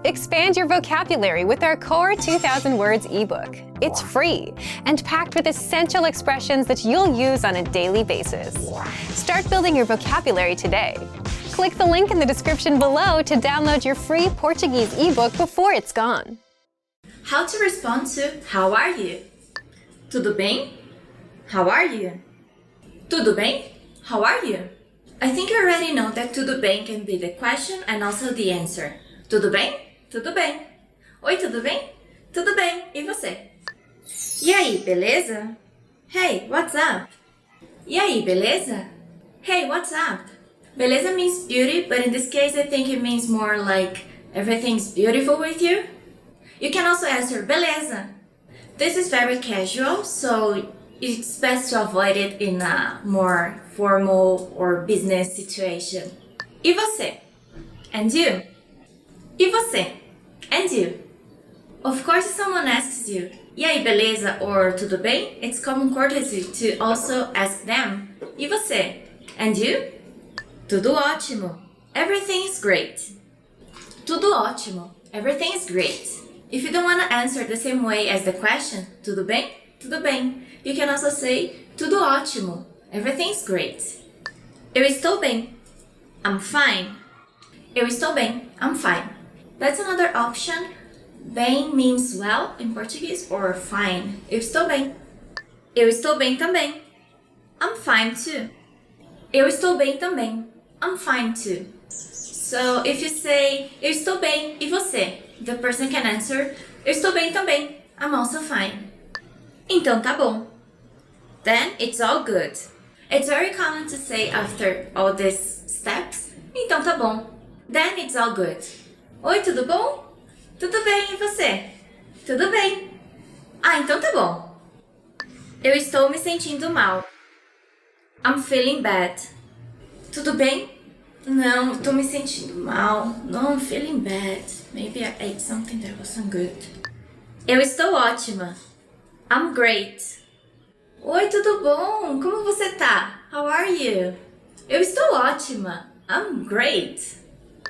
Expand your vocabulary with our Core 2000 Words ebook. It's free and packed with essential expressions that you'll use on a daily basis. Start building your vocabulary today. Click the link in the description below to download your free Portuguese ebook before it's gone. How to respond to how are you? Tudo bem? How are you? Tudo bem? How are you? I think you already know that tudo bem can be the question and also the answer. Tudo bem? Tudo bem. Oi, tudo bem? Tudo bem. E você? E aí, beleza? Hey, what's up? E aí, beleza? Hey, what's up? Beleza means beauty, but in this case I think it means more like everything's beautiful with you. You can also answer beleza. This is very casual, so it's best to avoid it in a more formal or business situation. E você? And you? E você? And you? Of course, if someone asks you, e aí, beleza? Or tudo bem? It's common courtesy to also ask them, e você? And you? Tudo ótimo. Everything is great. Tudo ótimo. Everything is great. If you don't want to answer the same way as the question, tudo bem? Tudo bem. You can also say, tudo ótimo. Everything's great. Eu estou bem. I'm fine. Eu estou bem. I'm fine. That's another option. Bem means well in Portuguese or fine. Eu estou bem. Eu estou bem também. I'm fine too. Eu estou bem também. I'm fine too. So if you say, eu estou bem, e você? The person can answer, eu estou bem também. I'm also fine. Então tá bom. Then it's all good. It's very common to say after all these steps, então tá bom. Then it's all good. Oi, tudo bom? Tudo bem, e você? Tudo bem. Ah, então tá bom. Eu estou me sentindo mal. I'm feeling bad. Tudo bem? Não, tô me sentindo mal. No, I'm feeling bad. Maybe I ate something that wasn't good. Eu estou ótima. I'm great. Oi, tudo bom? Como você tá? How are you? Eu estou ótima. I'm great.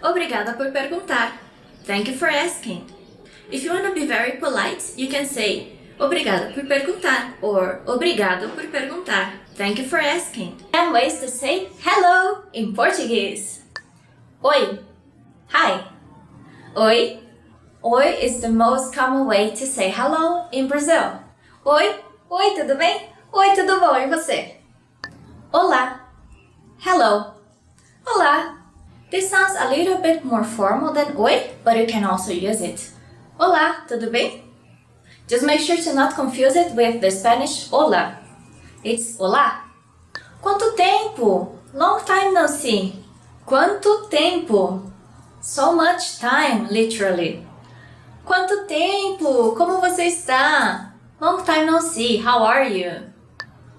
Obrigada por perguntar. Thank you for asking. If you want to be very polite, you can say obrigada por perguntar or obrigado por perguntar. Thank you for asking. And ways to say hello in Portuguese. Oi. Hi. Oi. Oi is the most common way to say hello in Brazil. Oi. Oi, tudo bem? Oi, tudo bom? E você? Olá. Hello. Olá. This sounds a little bit more formal than oi, but you can also use it. Olá, tudo bem? Just make sure to not confuse it with the Spanish hola. It's olá. Quanto tempo? Long time no see. Quanto tempo? So much time, literally. Quanto tempo? Como você está? Long time no see. How are you?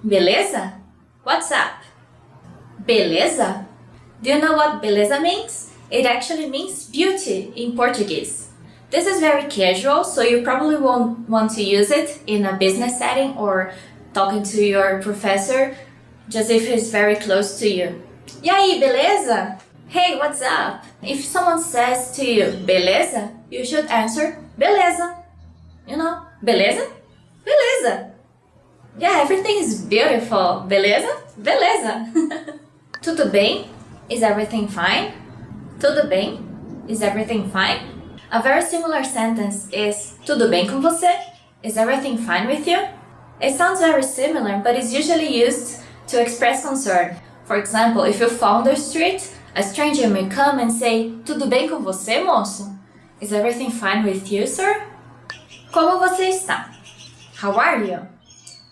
Beleza? What's up? Beleza? Do you know what beleza means? It actually means beauty in Portuguese. This is very casual, so you probably won't want to use it in a business setting or talking to your professor, just if he's very close to you. E aí, beleza? Hey, what's up? If someone says to you, beleza, you should answer, beleza. You know, beleza? Beleza. Yeah, everything is beautiful. Beleza? Beleza. Tudo bem? Is everything fine? Tudo bem? Is everything fine? A very similar sentence is tudo bem com você? Is everything fine with you? It sounds very similar, but it's usually used to express concern. For example, if you fall on the street, a stranger may come and say, tudo bem com você, moço? Is everything fine with you, sir? Como você está? How are you?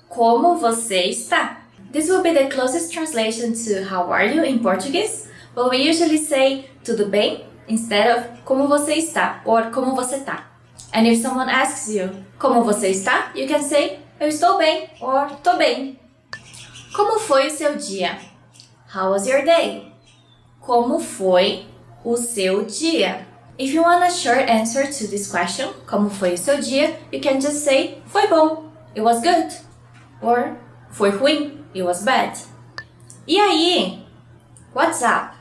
Como você está? This will be the closest translation to how are you in Portuguese, but we usually say tudo bem instead of como você está or como você tá. And if someone asks you como você está, you can say eu estou bem or tô bem. Como foi o seu dia? How was your day? Como foi o seu dia? If you want a short answer to this question, como foi o seu dia, you can just say foi bom, it was good, or foi ruim, it was bad. E aí? What's up?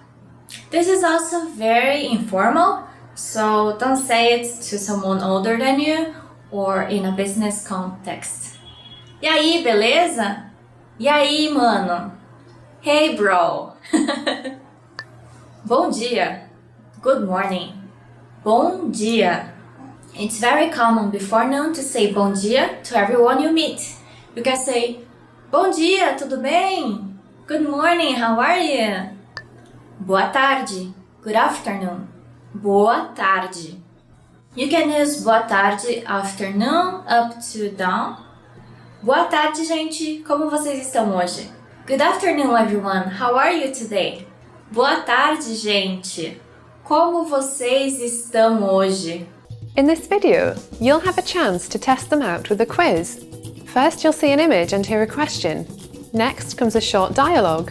This is also very informal, So don't say it to someone older than you or in a business context. E aí, beleza? E aí, mano? Hey, bro. Bom dia. Good morning. Bom dia. It's very common before noon to say bom dia to everyone you meet. You can say, bom dia, tudo bem? Good morning, how are you? Boa tarde. Good afternoon. Boa tarde. You can use boa tarde afternoon up to down. Boa tarde, gente. Como vocês estão hoje? Good afternoon, everyone. How are you today? Boa tarde, gente. Como vocês estão hoje? In this video, you'll have a chance to test them out with a quiz. First, you'll see an image and hear a question. Next comes a short dialogue.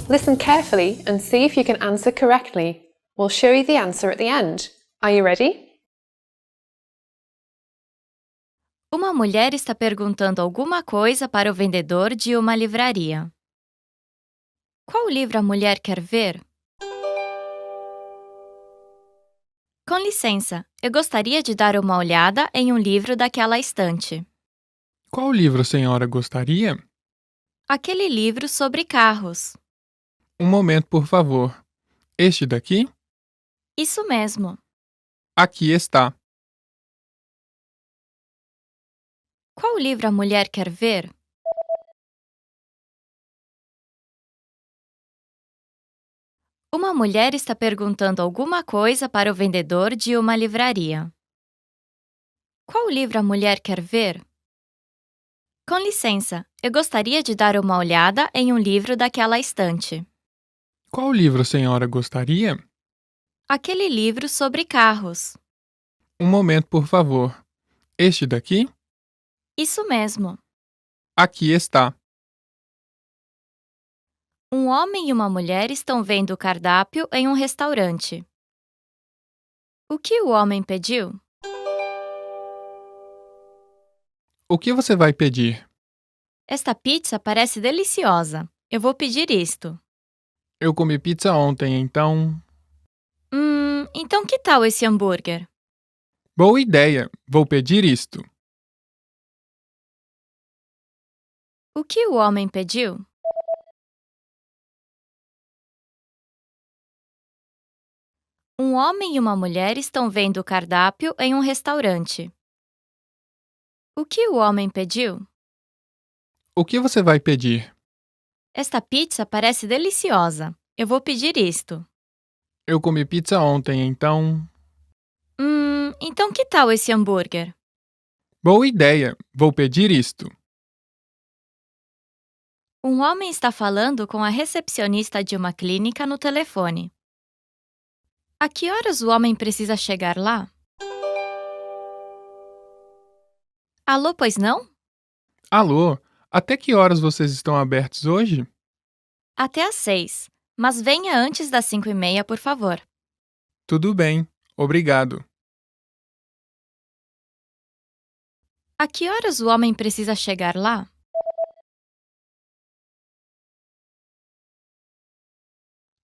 Listen carefully and see if you can answer correctly. We'll show you the answer at the end. Are you ready? Uma mulher está perguntando alguma coisa para o vendedor de uma livraria. Qual livro a mulher quer ver? Com licença, eu gostaria de dar uma olhada em um livro daquela estante. Qual livro a senhora gostaria? Aquele livro sobre carros. Um momento, por favor. Este daqui? Isso mesmo. Aqui está. Qual livro a mulher quer ver? Uma mulher está perguntando alguma coisa para o vendedor de uma livraria. Qual livro a mulher quer ver? Com licença, eu gostaria de dar uma olhada em um livro daquela estante. Qual livro a senhora gostaria? Aquele livro sobre carros. Um momento, por favor. Este daqui? Isso mesmo. Aqui está. Um homem e uma mulher estão vendo o cardápio em um restaurante. O que o homem pediu? O que você vai pedir? Esta pizza parece deliciosa. Eu vou pedir isto. Eu comi pizza ontem, então... Então que tal esse hambúrguer? Boa ideia! Vou pedir isto. O que o homem pediu? Um homem e uma mulher estão vendo o cardápio em um restaurante. O que o homem pediu? O que você vai pedir? Esta pizza parece deliciosa. Eu vou pedir isto. Eu comi pizza ontem, então... Então que tal esse hambúrguer? Boa ideia! Vou pedir isto. Um homem está falando com a recepcionista de uma clínica no telefone. A que horas o homem precisa chegar lá? Alô, pois não? Alô? Até que horas vocês estão abertos hoje? Até às 6, mas venha antes das 5:30, por favor. Tudo bem. Obrigado. A que horas o homem precisa chegar lá?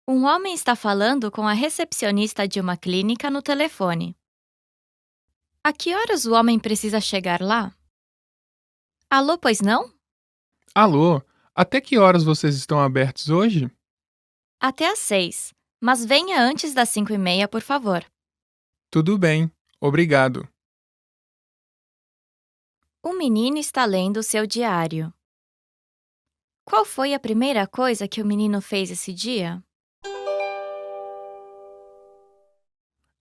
Um homem está falando com a recepcionista de uma clínica no telefone. A que horas o homem precisa chegar lá? Alô, pois não? Alô? Até que horas vocês estão abertos hoje? Até às 6, mas venha antes das 5:30, por favor. Tudo bem. Obrigado. O menino está lendo seu diário. Qual foi a primeira coisa que o menino fez esse dia?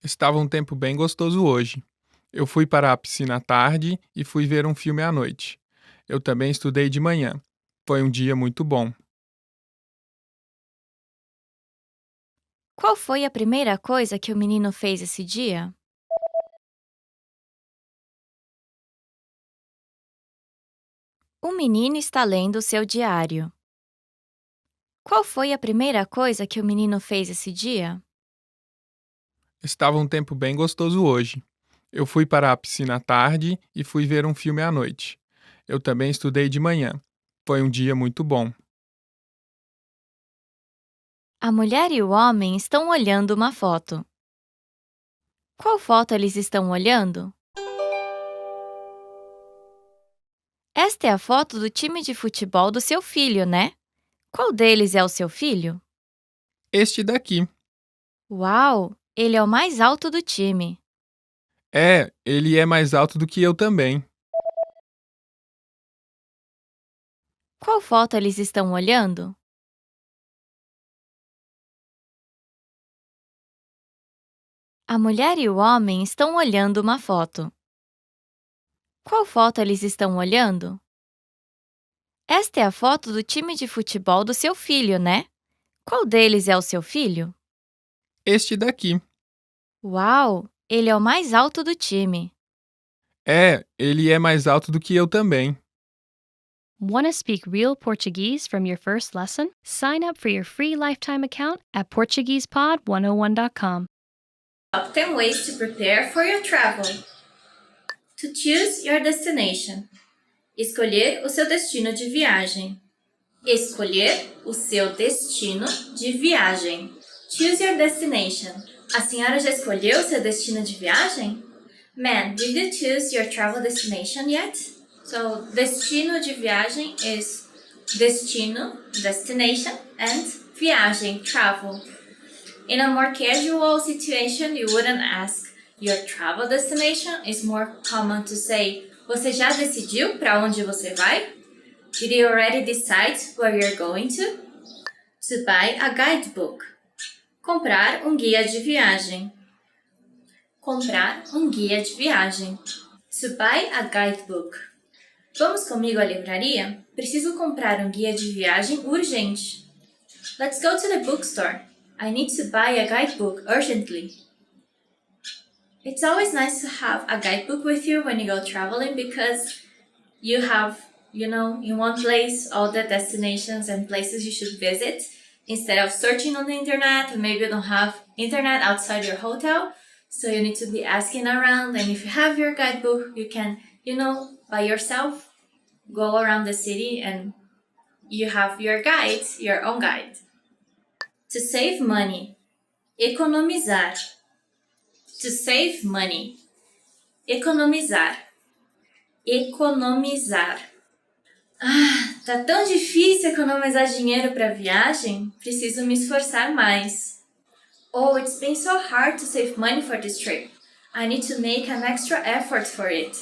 Estava um tempo bem gostoso hoje. Eu fui para a piscina à tarde e fui ver um filme à noite. Eu também estudei de manhã. Foi um dia muito bom. Qual foi a primeira coisa que o menino fez esse dia? O menino está lendo seu diário. Qual foi a primeira coisa que o menino fez esse dia? Estava um tempo bem gostoso hoje. Eu fui para a piscina à tarde e fui ver um filme à noite. Eu também estudei de manhã. Foi um dia muito bom. A mulher e o homem estão olhando uma foto. Qual foto eles estão olhando? Esta é a foto do time de futebol do seu filho, né? Qual deles é o seu filho? Este daqui. Uau! Ele é o mais alto do time. É, ele é mais alto do que eu também. Qual foto eles estão olhando? A mulher e o homem estão olhando uma foto. Qual foto eles estão olhando? Esta é a foto do time de futebol do seu filho, né? Qual deles é o seu filho? Este daqui. Uau! Ele é o mais alto do time. É, ele é mais alto do que eu também. Want to speak real Portuguese from your first lesson? Sign up for your free lifetime account at PortuguesePod101.com. Top 10 ways to prepare for your travel. To choose your destination. Escolher o seu destino de viagem. Escolher o seu destino de viagem. Choose your destination. A senhora já escolheu o seu destino de viagem? Ma'am, did you choose your travel destination yet? So, destino de viagem is destino, destination, and viagem, travel. In a more casual situation, you wouldn't ask your travel destination. It's more common to say, você já decidiu para onde você vai? Did you already decide where you're going to? To buy a guidebook. Comprar guia de viagem. Comprar guia de viagem. To buy a guidebook. Vamos comigo à livraria? Preciso comprar guia de viagem urgente. Let's go to the bookstore. I need to buy a guidebook urgently. It's always nice to have a guidebook with you when you go traveling because you have, in one place all the destinations and places you should visit instead of searching on the internet, and maybe you don't have internet outside your hotel, so you need to be asking around. And if you have your guidebook, you can, by yourself go around the city and you have your guide, your own guide. To save money. Economizar. To save money. Economizar. Economizar. Tá tão difícil economizar dinheiro para viagem? Preciso me esforçar mais. Oh, it's been so hard to save money for this trip. I need to make an extra effort for it.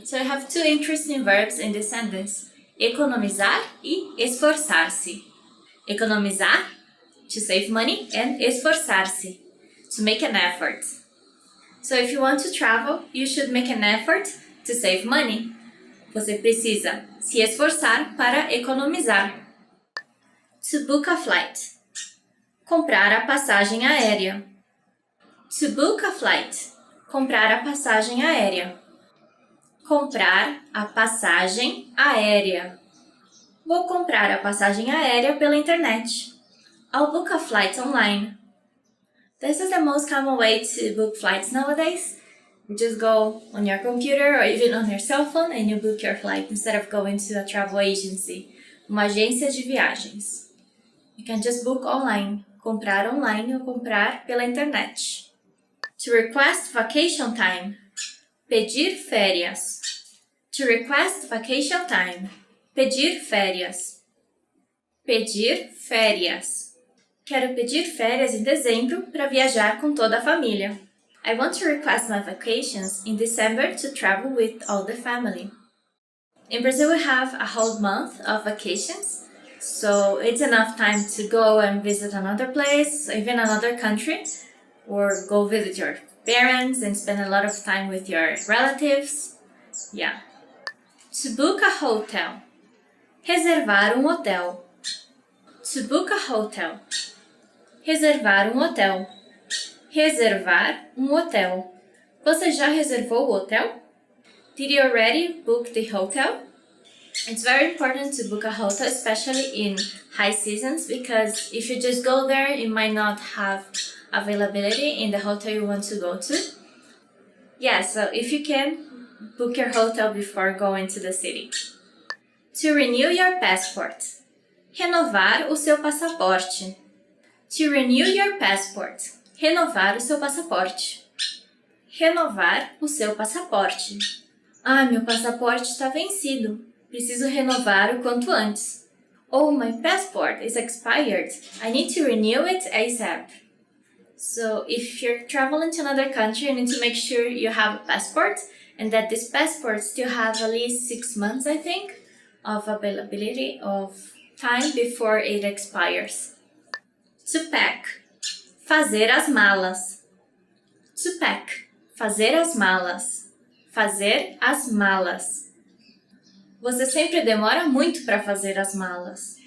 So I have two interesting verbs in this sentence. Economizar e esforçar-se. Economizar, to save money, and esforçar-se, to make an effort. So if you want to travel, you should make an effort to save money. Você precisa se esforçar para economizar. To book a flight. Comprar a passagem aérea. To book a flight. Comprar a passagem aérea. Comprar a passagem aérea. Vou comprar a passagem aérea pela internet. I'll book a flight online. This is the most common way to book flights nowadays. You just go on your computer or even on your cell phone and you book your flight instead of going to a travel agency, uma agência de viagens. You can just book online, comprar online ou comprar pela internet. To request vacation time, pedir férias. To request vacation time, pedir férias. Pedir férias. Quero pedir férias em dezembro para viajar com toda a família. I want to request my vacations in December to travel with all the family. In Brazil, we have a whole month of vacations, so it's enough time to go and visit another place, even another country, or go visit your parents and spend a lot of time with your relatives. Yeah. To book a hotel. Reservar hotel. To book a hotel. Reservar hotel. Reservar hotel. Você já reservou o hotel? Did you already book the hotel? It's very important to book a hotel, especially in high seasons, because if you just go there, you might not have availability in the hotel you want to go to. Yeah, so if you can, book your hotel before going to the city. To renew your passport. Renovar o seu passaporte. To renew your passport. Renovar o seu passaporte. Renovar o seu passaporte. Ah, meu passaporte está vencido. Preciso renovar o quanto antes. Oh, my passport is expired. I need to renew it ASAP. So if you're traveling to another country, you need to make sure you have a passport and that this passport still has at least 6 months, I think, of availability of time before it expires. To pack. Fazer as malas. To pack. Fazer as malas. Fazer as malas. Você sempre demora muito para fazer as malas.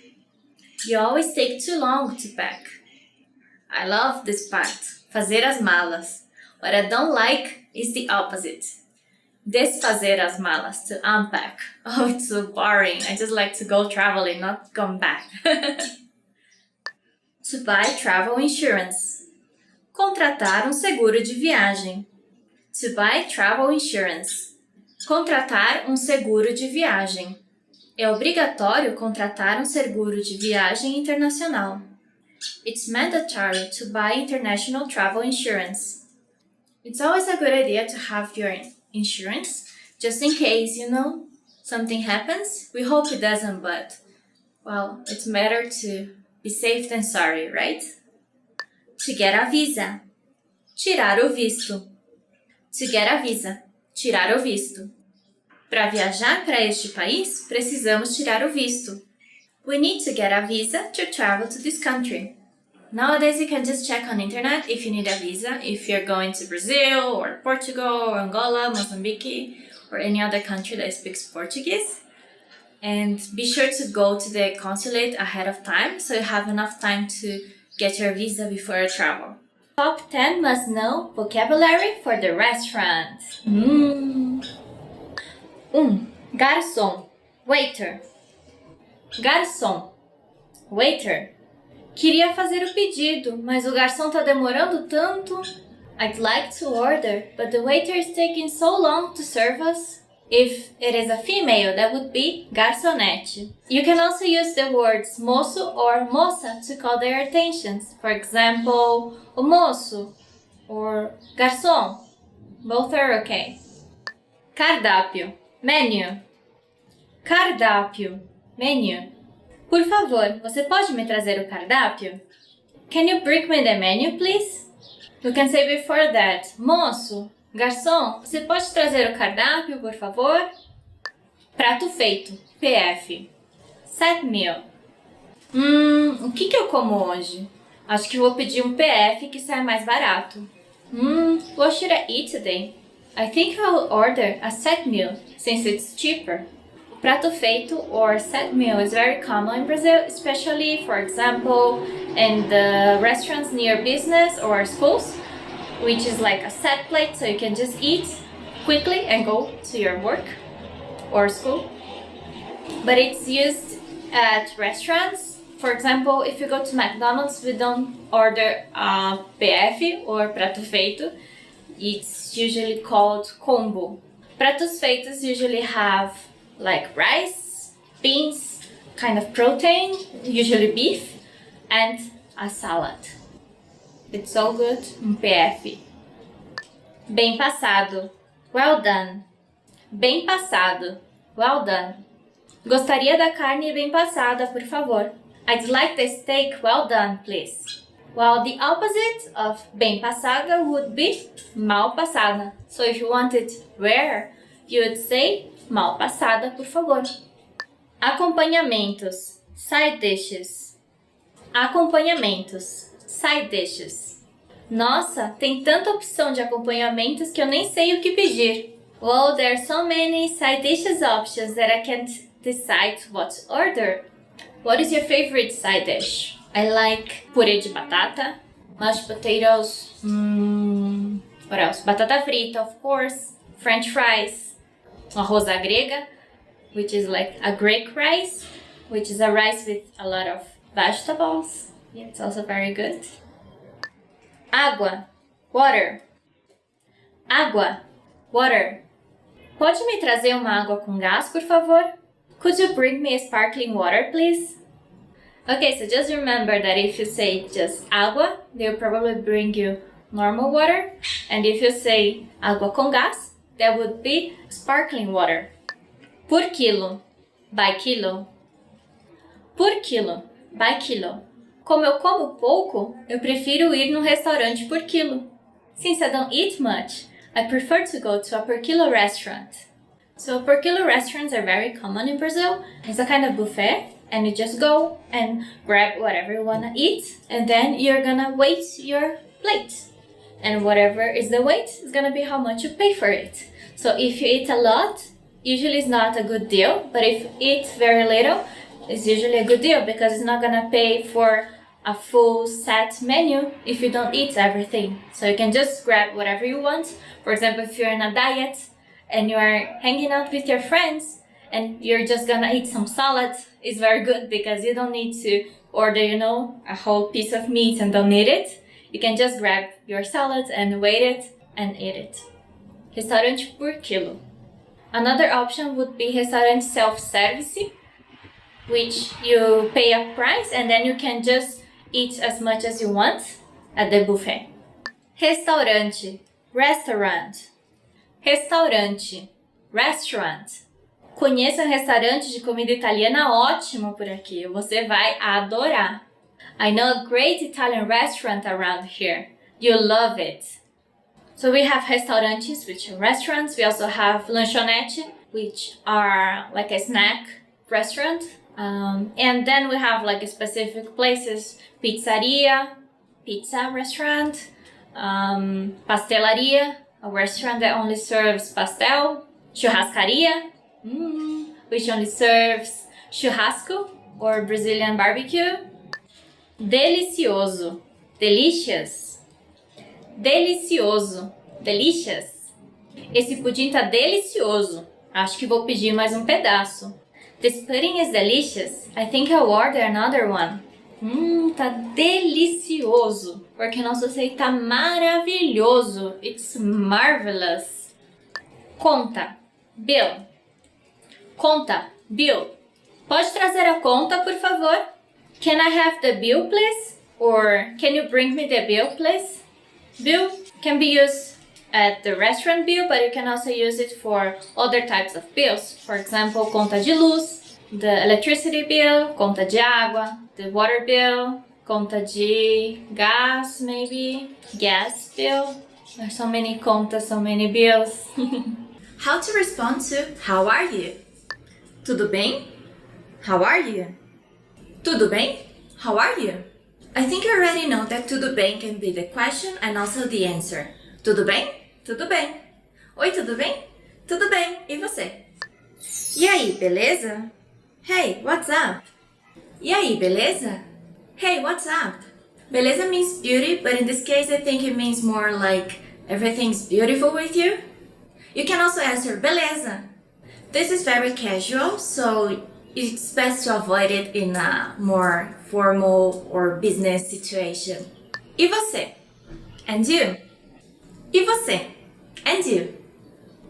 You always take too long to pack. I love this part. Fazer as malas. What I don't like is the opposite. Desfazer as malas, to unpack. Oh, it's so boring. I just like to go traveling, not come back. To buy travel insurance. Contratar seguro de viagem. To buy travel insurance. Contratar seguro de viagem. É obrigatório contratar seguro de viagem internacional. It's mandatory to buy international travel insurance. It's always a good idea to have your insurance, just in case, something happens. We hope it doesn't, but, well, it's better to be safe than sorry, right? To get a visa. Tirar o visto. To get a visa. Tirar o visto. Para viajar para este país, precisamos tirar o visto. We need to get a visa to travel to this country. Nowadays, you can just check on internet if you need a visa, if you're going to Brazil or Portugal or Angola, Mozambique, or any other country that speaks Portuguese. And be sure to go to the consulate ahead of time so you have enough time to get your visa before you travel. Top 10 must-know vocabulary for the restaurant. 1. Garçom. Waiter. Garçom. Waiter. Queria fazer o pedido, mas o garçom tá demorando tanto. I'd like to order, but the waiter is taking so long to serve us. If it is a female, that would be garçonete. You can also use the words moço or moça to call their attentions. For example, o moço or garçom. Both are okay. Cardápio. Menu. Cardápio. Menu. Por favor, você pode me trazer o cardápio? Can you bring me the menu, please? You can say before that, moço, garçom, você pode trazer o cardápio, por favor? Prato feito, PF. Set meal. O que eu como hoje? Acho que vou pedir um PF que sai mais barato. What should I eat today? I think I'll order a set meal, since it's cheaper. Prato feito or set meal is very common in Brazil, especially, for example, in the restaurants near business or schools, which is like a set plate, so you can just eat quickly and go to your work or school. But it's used at restaurants. For example, if you go to McDonald's, we don't order PF or prato feito. It's usually called combo. Pratos feitos usually have like rice, beans, kind of protein, usually beef, and a salad. It's so good. PF. Bem passado. Well done. Bem passado. Well done. Gostaria da carne bem passada, por favor. I'd like the steak well done, please. Well, the opposite of bem passada would be mal passada. So if you want it rare, you would say mal passada, por favor. Acompanhamentos. Side dishes. Acompanhamentos. Side dishes. Nossa, tem tanta opção de acompanhamentos que eu nem sei o que pedir. Well, there are so many side dishes options that I can't decide what to order. What is your favorite side dish? I like purê de batata, mashed potatoes, what else? Batata frita, of course, French fries, arroz à grega, which is like a Greek rice, which is a rice with a lot of vegetables. Yeah, it's also very good. Água, water. Água, water. Pode me trazer uma água com gás, por favor? Could you bring me a sparkling water, please? Okay, so just remember that if you say just agua, they'll probably bring you normal water. And if you say água com gás, that would be sparkling water. Por quilo, by kilo. Por quilo, by kilo. Como eu como pouco, eu prefiro ir num restaurante por quilo. Since I don't eat much, I prefer to go to a per kilo restaurant. So per kilo restaurants are very common in Brazil. It's a kind of buffet, and you just go and grab whatever you want to eat, and then you're gonna weight your plate. And whatever is the weight is gonna be how much you pay for it. So if you eat a lot, usually it's not a good deal, but if you eat very little, it's usually a good deal because it's not gonna pay for a full set menu if you don't eat everything. So you can just grab whatever you want. For example, if you're on a diet and you're hanging out with your friends and you're just gonna eat some salad, it's very good because you don't need to order, a whole piece of meat and don't eat it. You can just grab your salad and weigh it and eat it. Restaurante por quilo. Another option would be restaurante self-service, which you pay a price and then you can just eat as much as you want at the buffet. Restaurante, restaurant. Restaurante, restaurant. Conheça um restaurante de comida italiana ótimo por aqui. Você vai adorar. I know a great Italian restaurant around here. You'll love it. So we have restaurantes, which are restaurants. We also have lanchonete, which are like a snack restaurant. And then we have like specific places, pizzeria, pizza restaurant, pastelaria, a restaurant that only serves pastel, churrascaria, which only serves churrasco or Brazilian barbecue. Delicioso, delicious. Delicioso, delicious. Esse pudim tá delicioso. Acho que vou pedir mais um pedaço. This pudding is delicious. I think I'll order another one. Tá delicioso. Porque nosso sei tá maravilhoso. It's marvelous. Conta, bill. Conta, bill. Pode trazer a conta, por favor? Can I have the bill, please? Or can you bring me the bill, please? Bill can be used at the restaurant bill, but you can also use it for other types of bills. For example, conta de luz, the electricity bill, conta de água, the water bill, conta de gas, maybe, gas bill. There's so many contas, so many bills. How to respond to how are you? Tudo bem? How are you? Tudo bem? How are you? I think you already know that tudo bem can be the question and also the answer. Tudo bem? Tudo bem. Oi, tudo bem? Tudo bem. E você? E aí, beleza? Hey, what's up? E aí, beleza? Hey, what's up? Beleza means beauty, but in this case I think it means more like everything's beautiful with you. You can also answer beleza. This is very casual, so it's best to avoid it in a more formal or business situation. E você? And you? E você? And you?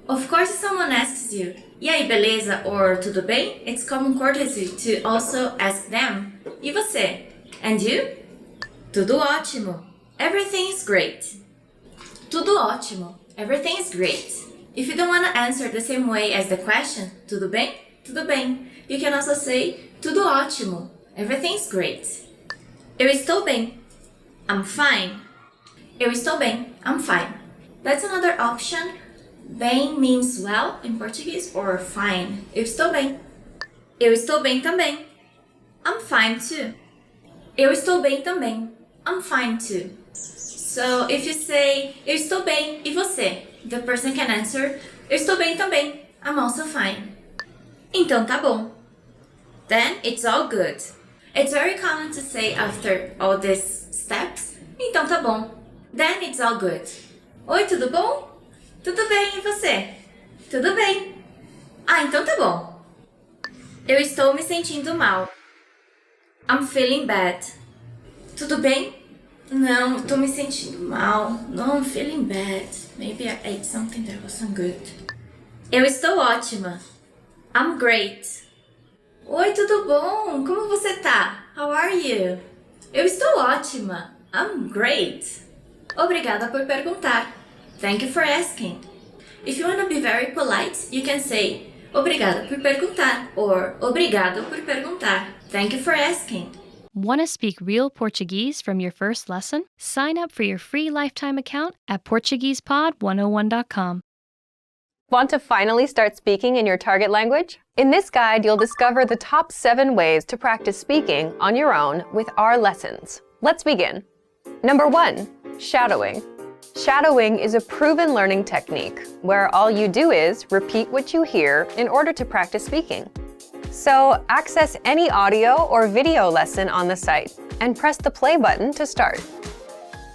Of course, if someone asks you, e aí, beleza? Or tudo bem? It's common courtesy to also ask them, e você? And you? Tudo ótimo. Everything is great. Tudo ótimo. Everything is great. If you don't want to answer the same way as the question, tudo bem? Tudo bem. You can also say, tudo ótimo. Everything's great. Eu estou bem. I'm fine. Eu estou bem. I'm fine. That's another option. Bem means well in Portuguese or fine. Eu estou bem. Eu estou bem também. I'm fine too. Eu estou bem também. I'm fine too. So if you say, eu estou bem, e você? The person can answer, eu estou bem também. I'm also fine. Então tá bom. Then it's all good. It's very common to say after all these steps, então tá bom. Then it's all good. Oi, tudo bom? Tudo bem, e você? Tudo bem. Ah, então tá bom. Eu estou me sentindo mal. I'm feeling bad. Tudo bem? Não, tô me sentindo mal. No, I'm feeling bad. Maybe I ate something that wasn't good. Eu estou ótima. I'm great. Oi, tudo bom? Como você tá? How are you? Eu estou ótima. I'm great. Obrigada por perguntar. Thank you for asking. If you want to be very polite, you can say Obrigada por perguntar or Obrigado por perguntar. Thank you for asking. Want to speak real Portuguese from your first lesson? Sign up for your free lifetime account at PortuguesePod101.com. Want to finally start speaking in your target language? In this guide, you'll discover the top 7 ways to practice speaking on your own with our lessons. Let's begin. Number 1, shadowing. Shadowing is a proven learning technique where all you do is repeat what you hear in order to practice speaking. So, access any audio or video lesson on the site and press the play button to start.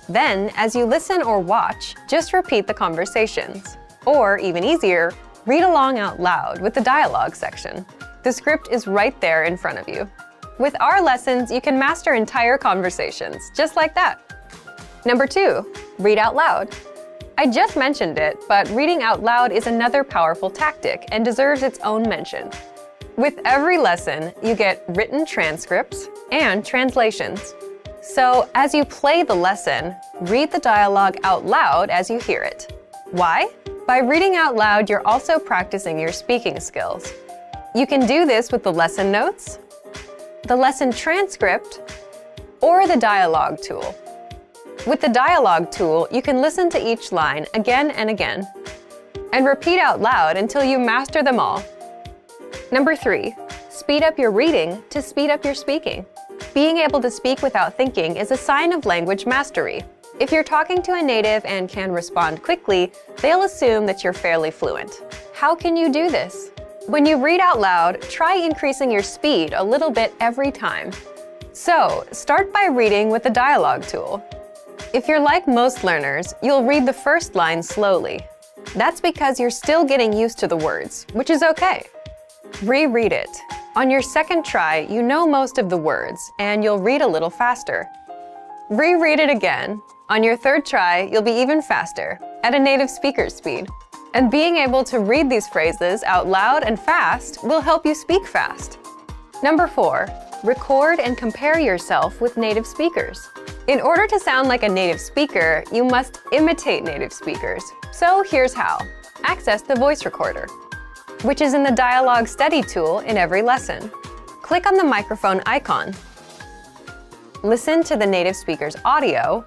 Then, as you listen or watch, just repeat the conversations. Or, even easier, read along out loud with the dialogue section. The script is right there in front of you. With our lessons, you can master entire conversations, just like that. Number 2, read out loud. I just mentioned it, but reading out loud is another powerful tactic and deserves its own mention. With every lesson, you get written transcripts and translations. So, as you play the lesson, read the dialogue out loud as you hear it. Why? By reading out loud, you're also practicing your speaking skills. You can do this with the lesson notes, the lesson transcript, or the dialogue tool. With the dialogue tool, you can listen to each line again and again, and repeat out loud until you master them all. Number 3, speed up your reading to speed up your speaking. Being able to speak without thinking is a sign of language mastery. If you're talking to a native and can respond quickly, they'll assume that you're fairly fluent. How can you do this? When you read out loud, try increasing your speed a little bit every time. So, start by reading with the dialogue tool. If you're like most learners, you'll read the first line slowly. That's because you're still getting used to the words, which is okay. Reread it. On your second try, you know most of the words, and you'll read a little faster. Reread it again. On your third try, you'll be even faster, at a native speaker's speed. And being able to read these phrases out loud and fast will help you speak fast. Number 4, record and compare yourself with native speakers. In order to sound like a native speaker, you must imitate native speakers. So here's how. Access the voice recorder, which is in the dialogue study tool in every lesson. Click on the microphone icon. Listen to the native speaker's audio,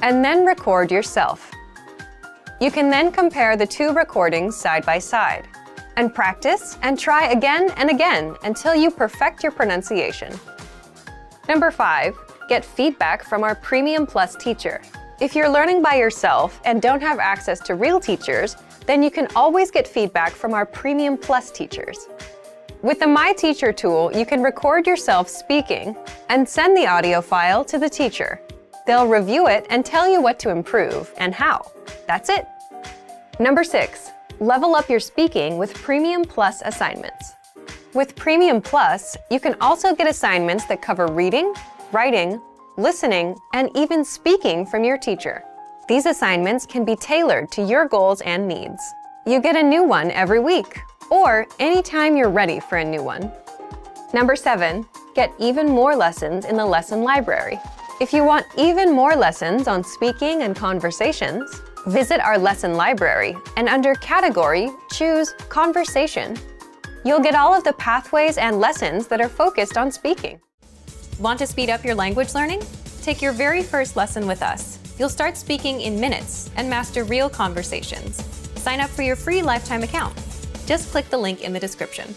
and then record yourself. You can then compare the 2 recordings side by side, and practice and try again and again until you perfect your pronunciation. Number 5, get feedback from our Premium Plus teacher. If you're learning by yourself and don't have access to real teachers, then you can always get feedback from our Premium Plus teachers. With the My Teacher tool, you can record yourself speaking and send the audio file to the teacher. They'll review it and tell you what to improve and how. That's it. Number 6, level up your speaking with Premium Plus assignments. With Premium Plus, you can also get assignments that cover reading, writing, listening, and even speaking from your teacher. These assignments can be tailored to your goals and needs. You get a new one every week, or anytime you're ready for a new one. Number 7, get even more lessons in the lesson library. If you want even more lessons on speaking and conversations, visit our lesson library and under Category, choose Conversation. You'll get all of the pathways and lessons that are focused on speaking. Want to speed up your language learning? Take your very first lesson with us. You'll start speaking in minutes and master real conversations. Sign up for your free lifetime account. Just click the link in the description.